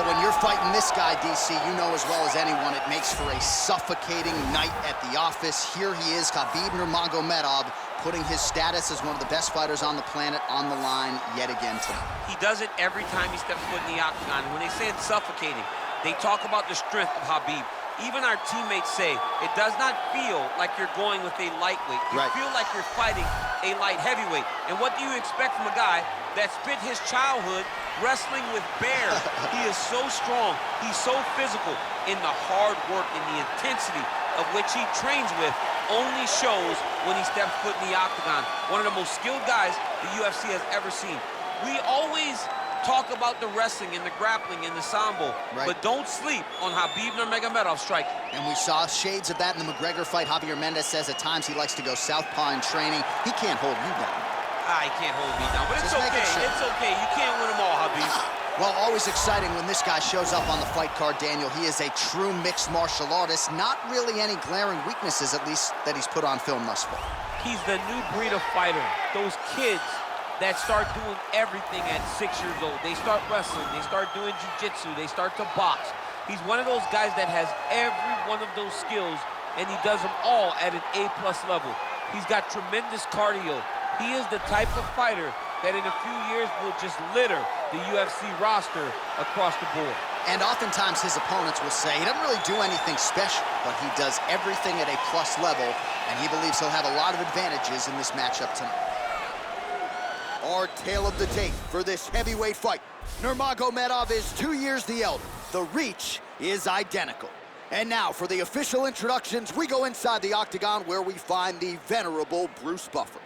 when you're fighting this guy, DC, you know as well as anyone, it makes for a suffocating night at the office. Here he is, Khabib Nurmagomedov, putting his status as one of the best fighters on the planet on the line yet again tonight. He does it every time he steps foot in the octagon. When they say it's suffocating, they talk about the strength of Khabib. Even our teammates say it does not feel like you're going with a lightweight. You feel like you're fighting a light heavyweight. And what do you expect from a guy that spent his childhood wrestling with bears? He is so strong. He's so physical. In the hard work and the intensity of which he trains with only shows when he steps foot in the octagon. One of the most skilled guys the UFC has ever seen. We always talk about the wrestling and the grappling and the sambo, but don't sleep on Khabib Nurmagomedov's striking. And we saw shades of that in the McGregor fight. Javier Mendez says at times he likes to go southpaw in training. He can't hold you down. He can't hold me down, but it's okay. It's okay. You can't win them all, Khabib. Well, always exciting when this guy shows up on the fight card, Daniel. He is a true mixed martial artist. Not really any glaring weaknesses, at least, that he's put on film thus far. He's the new breed of fighter. Those kids that start doing everything at 6 years old. They start wrestling, they start doing jiu-jitsu, they start to box. He's one of those guys that has every one of those skills, and he does them all at an A-plus level. He's got tremendous cardio. He is the type of fighter that in a few years will just litter the UFC roster across the board. And oftentimes his opponents will say he doesn't really do anything special, but he does everything at a plus level, and he believes he'll have a lot of advantages in this matchup tonight. Our tale of the tape for this heavyweight fight. Nurmagomedov is 2 years the elder. The reach is identical. And now for the official introductions, we go inside the octagon where we find the venerable Bruce Buffer.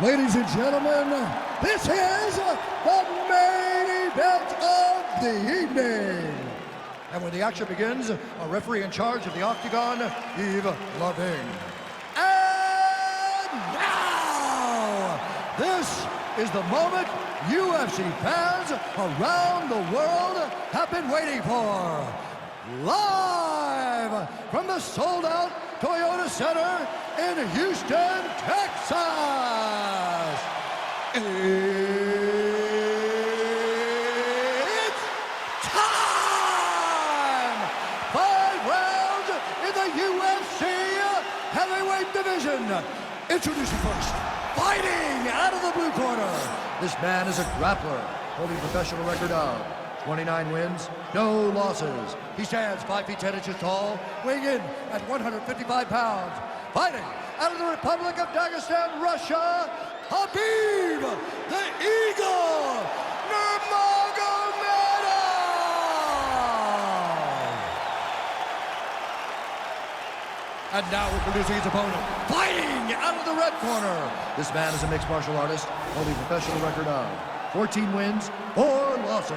Ladies and gentlemen, this is the main event of the evening. And when the action begins, a referee in charge of the octagon, Yves Lavigne. And now, this is the moment UFC fans around the world have been waiting for. Live from the sold-out Toyota Center in Houston, Texas. It's time! 5 rounds in the UFC heavyweight division. Introducing first, fighting out of the blue corner. This man is a grappler, holding a professional record of 29 wins, no losses. He stands 5 feet 10 inches tall, weighing in at 155 pounds. Fighting out of the Republic of Dagestan, Russia, Khabib, the Eagle, Nurmagomedov. And now introducing his opponent, fighting out of the red corner. This man is a mixed martial artist, holding a professional record of 14 wins, 4 losses.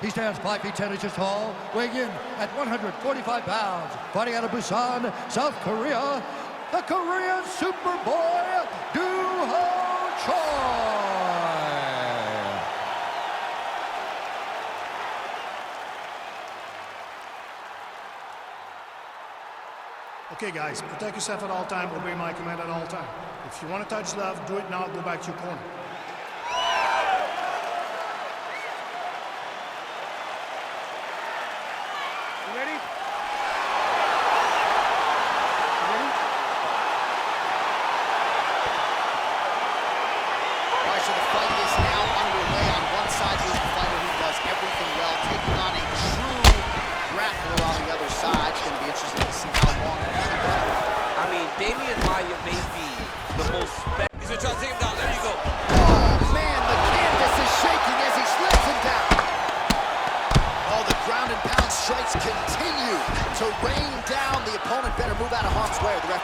He stands 5 feet 10 inches tall, weighing in at 145 pounds. Fighting out of Busan, South Korea, the Korean Superboy, Do-Ho Choi. Okay, guys, protect yourself at all time, obey my command at all time. If you want to touch love, do it now, go back to your corner.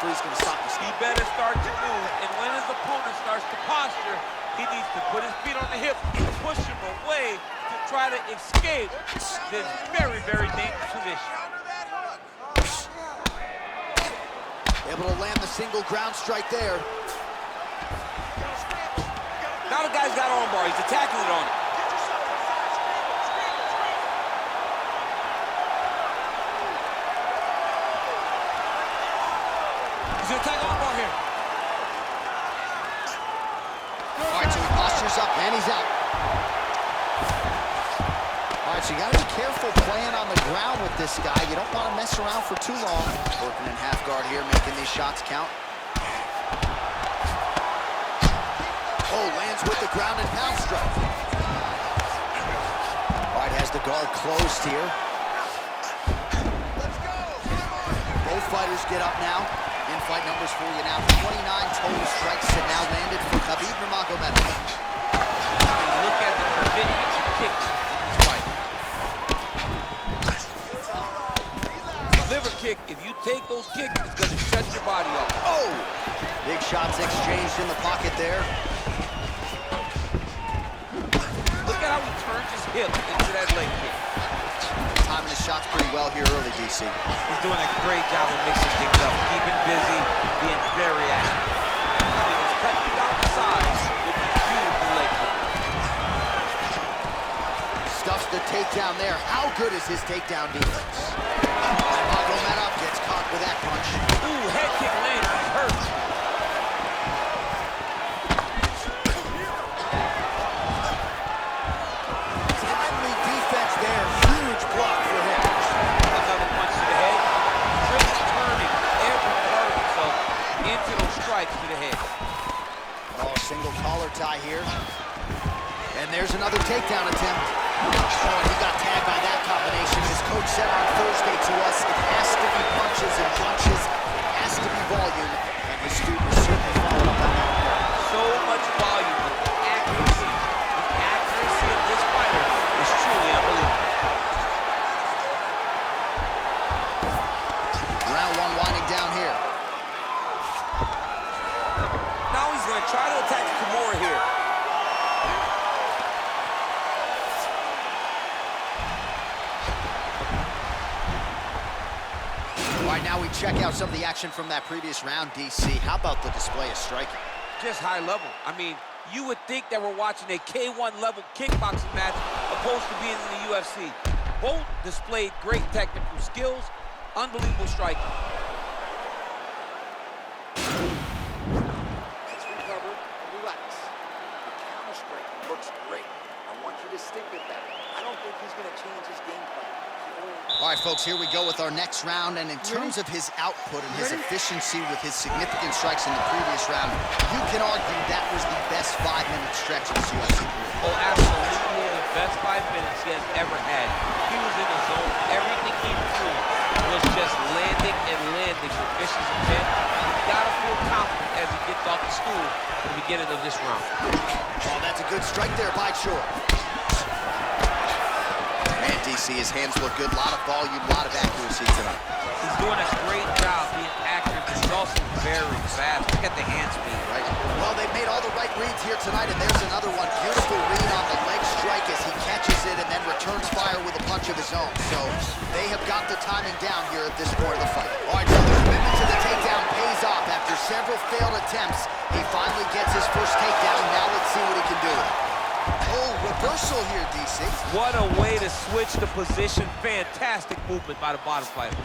He's going to stop this. He better start to move, and when his opponent starts to posture, he needs to put his feet on the hip and push him away to try to escape this very, very dangerous position. Able to land the single ground strike there. Now the guy's got arm bar. He's attacking it on him. He's going to attack arm bar here. All right, so he postures up, and he's out. All right, So you got to be careful playing on the ground with this guy. You don't want to mess around for too long. Working in half guard here, making these shots count. Oh, lands with the ground and pound strike. All right, has the guard closed here. Let's go. Both fighters get up now. In-fight numbers for you now. 29 total strikes have now landed for Khabib Nurmagomedov. Look at the commitment to kick in this fight. Liver kick, if you take those kicks, it's going to shut your body off. Oh! Big shots exchanged in the pocket there. Look at how he turns his hip into that leg kick. Timing his shots pretty well here early, DC. He's doing a great job of mixing things up, keeping busy, being very active. I mean, he's cutting down the size with these beautiful leg kicks. Stuffs the takedown there. How good is his takedown defense? Nurmagomedov gets caught with that punch. Ooh, head kick lands. He's hurt. Timely defense there. Huge block for him. Another punch to the head. Really turning every part of himself into those strikes to the head. Oh, single collar tie here. And there's another takedown attempt. Oh, and he got tagged by that combination. His coach said on Thursday to us, it has to be punches and punches. It has to be volume. And his student is certainly following up on that. So much volume, but accuracy. The accuracy of this fighter is truly unbelievable. Round one winding down here. Now he's going to try to attack Kimura here. All right, now we check out some of the action from that previous round, DC. How about the display of striking? Just high level. I mean, you would think that we're watching a K1 level kickboxing match opposed to being in the UFC. Both displayed great technical skills, unbelievable striking. Let's recover and relax. The counter strike looks great. I want you to stick with that. I don't think he's going to change his game plan. All right, folks, here we go with our next round. And in terms of his output and his efficiency with his significant strikes in the previous round, you can argue that was the best 5-minute stretch of his UFC career. Oh, absolutely the best 5 minutes he has ever had. He was in the zone. Everything he threw was just landing and landing with vicious intent. He's got to feel confident as he gets off the stool at the beginning of this round. Oh, that's a good strike there by Shore. Man, DC, his hands look good. A lot of volume, a lot of accuracy tonight. He's doing a great job being accurate, but he's also very fast. Look at the hand speed. Right. Well, they've made all the right reads here tonight, and there's another one. Beautiful read on the leg strike as he catches it and then returns fire with a punch of his own. So they have got the timing down here at this point of the fight. All right, so the commitment to the takedown pays off. After several failed attempts, he finally gets his first takedown. Now let's see what he can do with it. Oh, reversal here, DC. What a way to switch the position. Fantastic movement by the bottom fighter.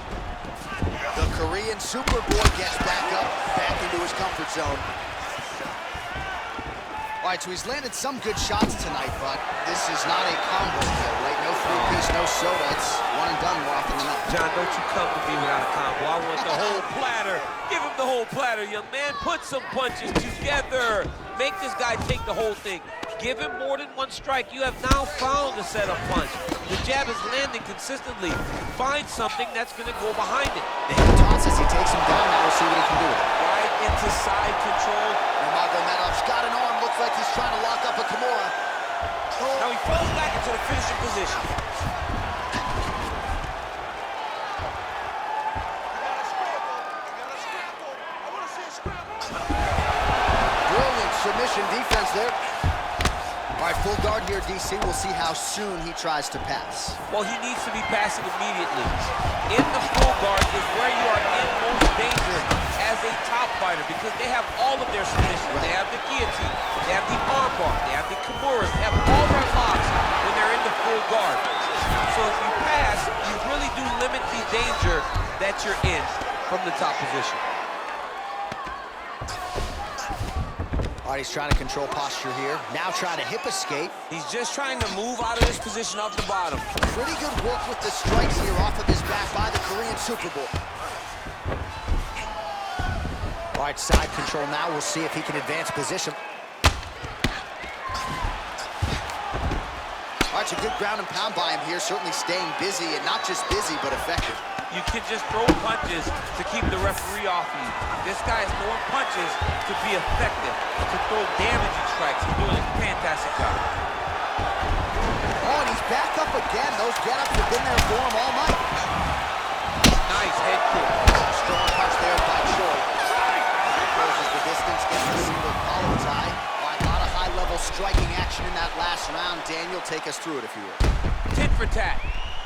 The Korean Superboy gets back up, back into his comfort zone. All right, so he's landed some good shots tonight, but this is not a combo kill, right? No three-piece, no soda. It's one and done more often than not. John, don't you come to me without a combo. I want the whole platter. Give him the whole platter, young man. Put some punches together. Make this guy take the whole thing. Give him more than one strike. You have now found a setup punch. The jab is landing consistently. Find something that's going to go behind it. The hip toss as he takes him down. Now we'll see what he can do with it. Right into side control. Nurmagomedov's got an arm. Looks like he's trying to lock up a Kimura. Now he falls back into the finishing position. Brilliant submission defense there. All right, full guard here, DC. We'll see how soon he tries to pass. Well, he needs to be passing immediately. In the full guard is where you are in most danger as a top fighter because they have all of their submissions. They have the guillotine, they have the armbar, they have the Kimuras, they have all their locks when they're in the full guard. So if you pass, you really do limit the danger that you're in from the top position. All right, he's trying to control posture here. Now trying to hip escape. He's just trying to move out of this position off the bottom. Pretty good work with the strikes here off of his back by the Korean Superboy. All right, side control now. We'll see if he can advance position. All right, it's a good ground and pound by him here. Certainly staying busy, and not just busy, but effective. You can just throw punches to keep the referee off you. This guy is throwing punches to be effective, to throw damaging strikes. He's doing a fantastic job. Oh, and he's back up again. Those get-ups have been there for him all night. Nice head kick. Strong punch there by Choi. Closes the distance, gets the single collar tie. All right, a lot of high-level striking action in that last round. Daniel, take us through it, if you will. Tit for tat.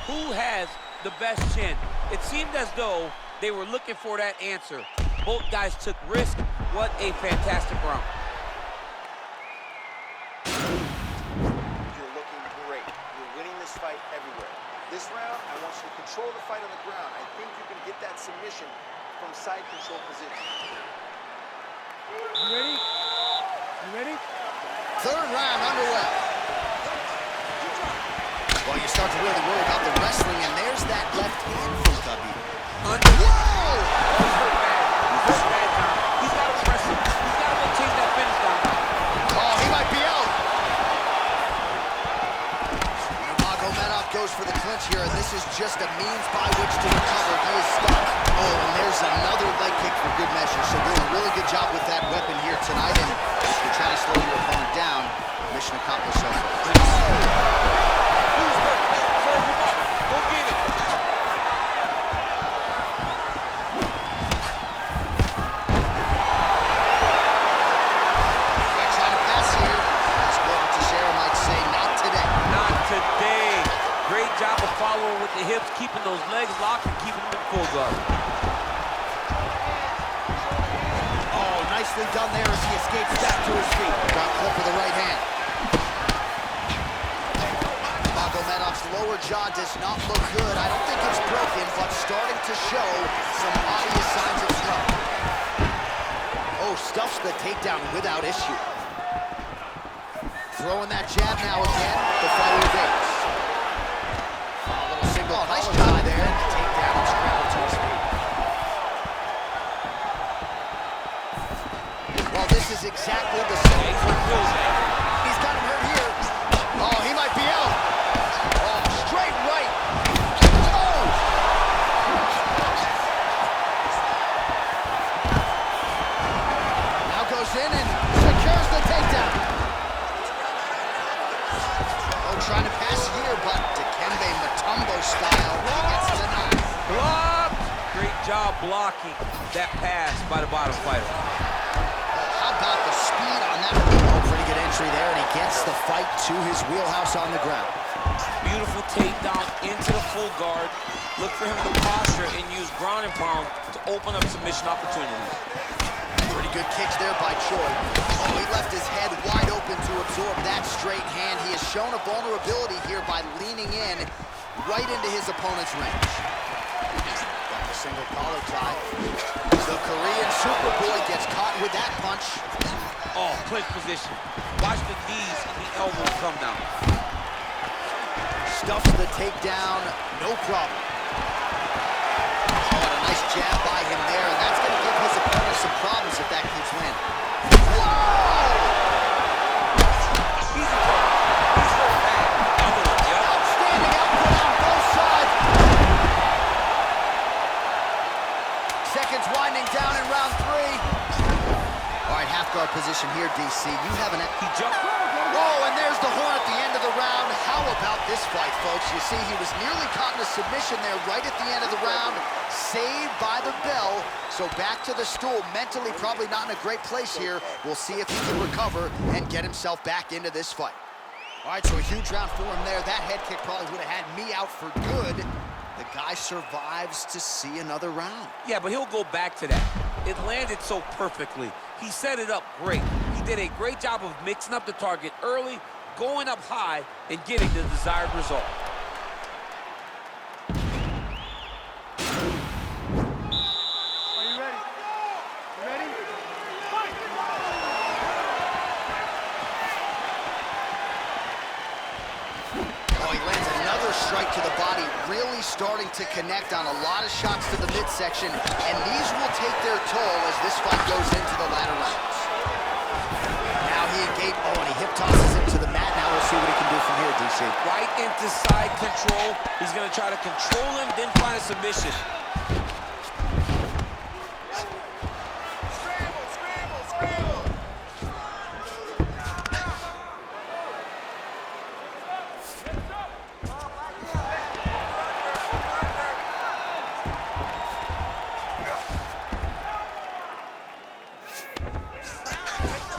Who has the best chin? It seemed as though they were looking for that answer. Both guys took risk. What a fantastic round. You're looking great. You're winning this fight everywhere. This round, I want you to control the fight on the ground. I think you can get that submission from side control position. You ready? You ready? Third round underway. Well, you start to really worry about the wrestling, and there's that left hand from Cubby. Whoa! He's hurt bad, John. He's got to press him. He's got to take that finish down. Oh, he might be out. Magomedov goes for the clinch here, and this is just a means by which to recover. He is stuck. Oh, and there's another leg kick for good measure. So doing a really good job with that weapon here tonight, and if you're trying to slow your opponent down, mission accomplished so far. Go get it. Trying to pass here. As Glover Teixeira might say, not today. Not today. Great job of following with the hips, keeping those legs locked and keeping them in full guard. Oh, nicely done there as he escapes back to his feet. Got clip with the right hand. Magomedov's lower jaw does not look good. I don't think it's broken, but starting to show some obvious signs of struggle. Oh, stuffs the takedown without issue. Throwing that jab now again. The fighter evades. A little single nice job there. The takedown and scramble to his feet. Well, this is exactly the same. He's got him hurt here. Oh, he might be out. Oh, straight right. Oh! Now goes in and secures the takedown. Oh, trying to pass here, but Dikembe Mutombo style. He gets denied. Blocked. Great job blocking that pass by the bottom fighter. How about the speed on that? Oh, pretty good entry there, and he gets the fight to his wheelhouse on the ground. Beautiful takedown into the full guard. Look for him to posture and use ground and pound to open up submission opportunities. Pretty good kicks there by Choi. Oh, he left his head wide open to absorb that straight hand. He has shown a vulnerability here by leaning in right into his opponent's range. Got the single collar tie. The Korean Superboy gets caught with that punch. Oh, clinch position. Watch the knees and the elbows come down. Stuffs the takedown, no problem. Oh, and a nice jab by him there, and that's going to give his opponent some problems if that keeps landing. Whoa! He's in trouble. He's hurt bad. Outstanding output on both sides. Seconds winding down in round 3. All right, half guard position here, DC. You have an... He jumped. Oh, and there's the horn at the end of the round. How about this fight, folks? You see, he was nearly caught in a submission there right at the end of the round. Saved by the bell. So back to the stool. Mentally, probably not in a great place here. We'll see if he can recover and get himself back into this fight. All right, so a huge round for him there. That head kick probably would have had me out for good. The guy survives to see another round. Yeah, but he'll go back to that. It landed so perfectly. He set it up great. He did a great job of mixing up the target early, going up high, and getting the desired result. Are you ready? You ready? Fight! strike to the body, really starting to connect on a lot of shots to the midsection, and these will take their toll as this fight goes into the latter rounds. Now he engaged, and he hip tosses him to the mat. Now we'll see what he can do from here, DC. Right into side control. He's going to try to control him, then find a submission.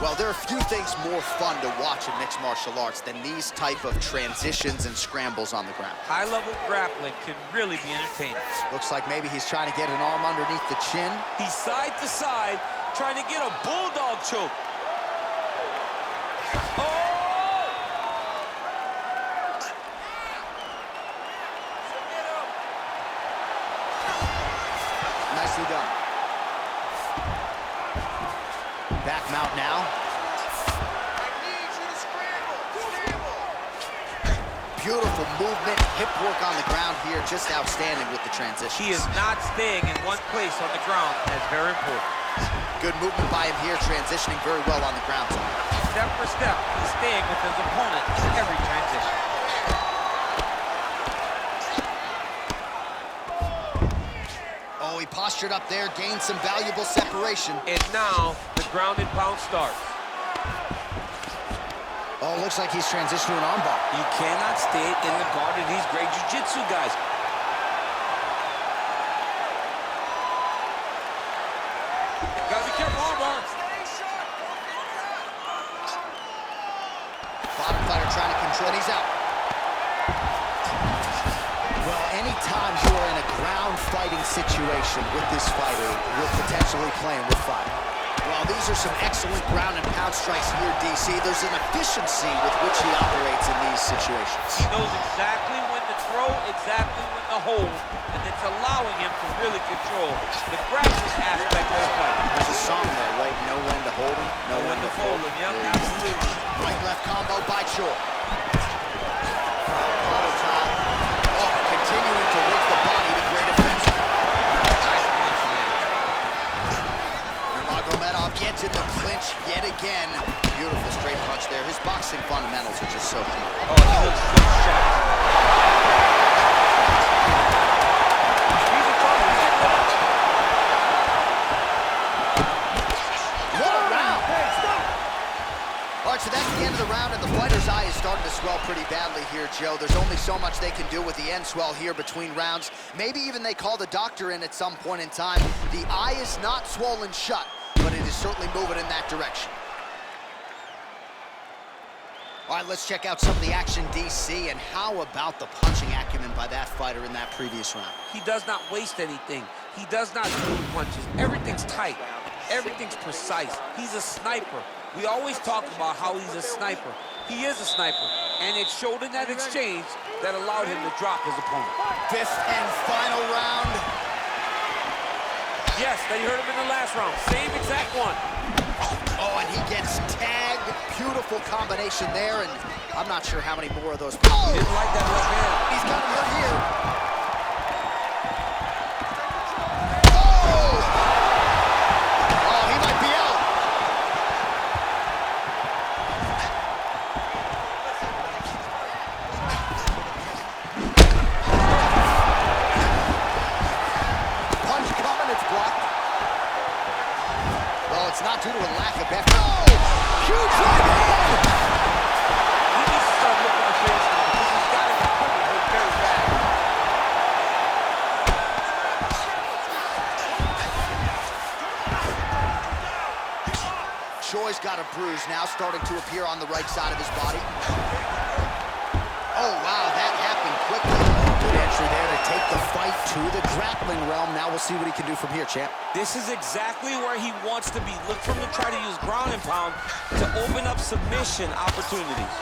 Well, there are a few things more fun to watch in mixed martial arts than these type of transitions and scrambles on the ground. High-level grappling can really be entertaining. Looks like maybe he's trying to get an arm underneath the chin. He's side to side, trying to get a bulldog choke. Oh! Nicely done. Back mount now. Beautiful movement, hip work on the ground here, just outstanding with the transition. He is not staying in one place on the ground. That's very important. Good movement by him here, transitioning very well on the ground. Step for step, he's staying with his opponent in every transition. Oh, he postured up there, gained some valuable separation. And now, the ground and pound starts. Oh, looks like he's transitioned to an armbar. You cannot stay in the guard of these great jiu-jitsu guys. Gotta be careful, armbar. Bottom fighter trying to control, he's out. Well, anytime you are in a ground fighting situation with this fighter, you're potentially playing with fire. Well, these are some excellent ground and pound strikes here, DC. There's an efficiency with which he operates in these situations. He knows exactly when to throw, exactly when to hold, and it's allowing him to really control the grappling aspect of the fight. There's a song there, right? Know when to hold him, know when to fold him. Yep, absolutely. Right-left combo by Choi. Continuing to lift the body to great effect. Gets in the clinch yet again. Beautiful straight punch there. His boxing fundamentals are just so clean. Oh, he looks so sharp. He's in trouble. What a round! All right, so that's the end of the round, and the fighter's eye is starting to swell pretty badly here, Joe. There's only so much they can do with the end swell here between rounds. Maybe even they call the doctor in at some point in time. The eye is not swollen shut, but it is certainly moving in that direction. All right, let's check out some of the action, DC, and how about the punching acumen by that fighter in that previous round? He does not waste anything. He does not throw punches. Everything's tight. Everything's precise. He's a sniper. We always talk about how he's a sniper. He is a sniper, and it showed in that exchange that allowed him to drop his opponent. Fifth and final round. Yes, they heard him in the last round. Same exact one. Oh, and he gets tagged. Beautiful combination there, and I'm not sure how many more of those. He didn't like that left hand. He's got him hurt here. Oh, he might be out. Punch coming, it's blocked. Well, it's not due to a lack of effort. Oh, huge right hand. He needs to start looking at face now because he's got his opponent hurt very bad. Choi's got a bruise now starting to appear on the right side of his body. Oh, wow, that happened quickly. Good entry there to take the fight to the grappling realm. Now we'll see what he can do from here, champ. This is exactly where he wants to be. Look for him to try to use ground and pound to open up submission opportunities.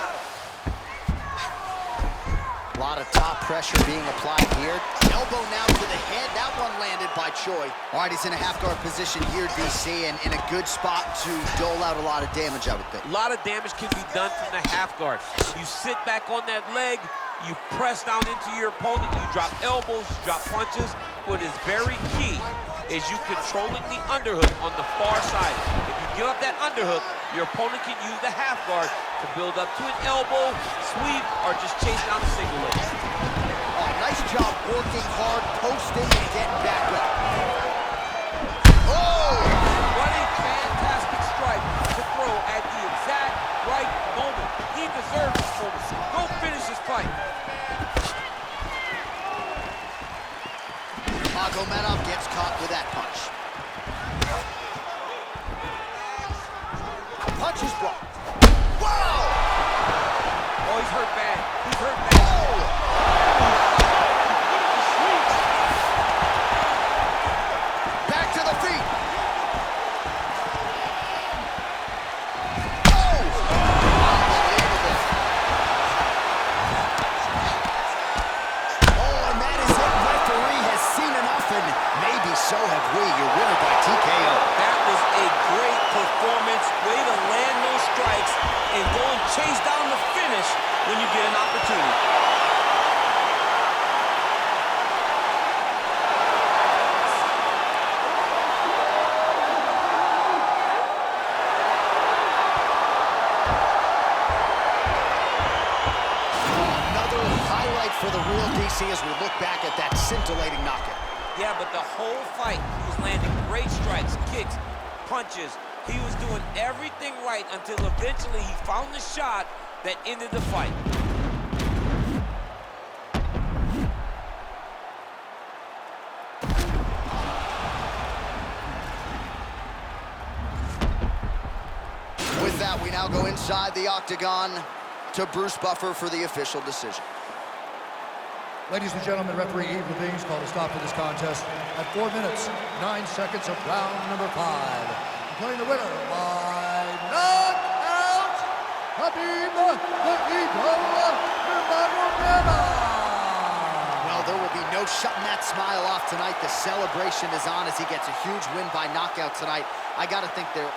A lot of top pressure being applied here. Elbow now to the head. That one landed by Choi. All right, he's in a half-guard position here, DC, and in a good spot to dole out a lot of damage, I would think. A lot of damage can be done from the half guard. You sit back on that leg, You press down into your opponent, you drop elbows, you drop punches. What is very key is you controlling the underhook on the far side. If you give up that underhook, your opponent can use the half guard to build up to an elbow, sweep, or just chase down a single leg. Oh, nice job working hard, posting, and getting back up. Oh! What a fantastic strike to throw at the exact right moment. He deserves this moment. Go finish this fight. Magomedov gets caught with that punch. Punch is blocked. Wow! Oh, he's hurt bad. He's hurt bad. Back to the feet. Oh! Unbelievable. Oh, and that is it. Referee has seen enough, and maybe so have we. Your winner by TKO. That was a great performance. Way to land those strikes and go and chase down the finish when you get an opportunity. Another highlight for the real DC as we look back at that scintillating knockout. Yeah, but the whole fight, he was landing great strikes, kicks, punches. He was doing everything right until eventually he found the shot that ended the fight. With that, we now go inside the octagon to Bruce Buffer for the official decision. Ladies and gentlemen, referee Yves Levines called a stop to this contest at 4 minutes, 9 seconds of round number 5. Declaring the winner by knockout, Khabib the Eagle Nurmagomedov. Well, there will be no shutting that smile off tonight. The celebration is on as he gets a huge win by knockout tonight. I got to think there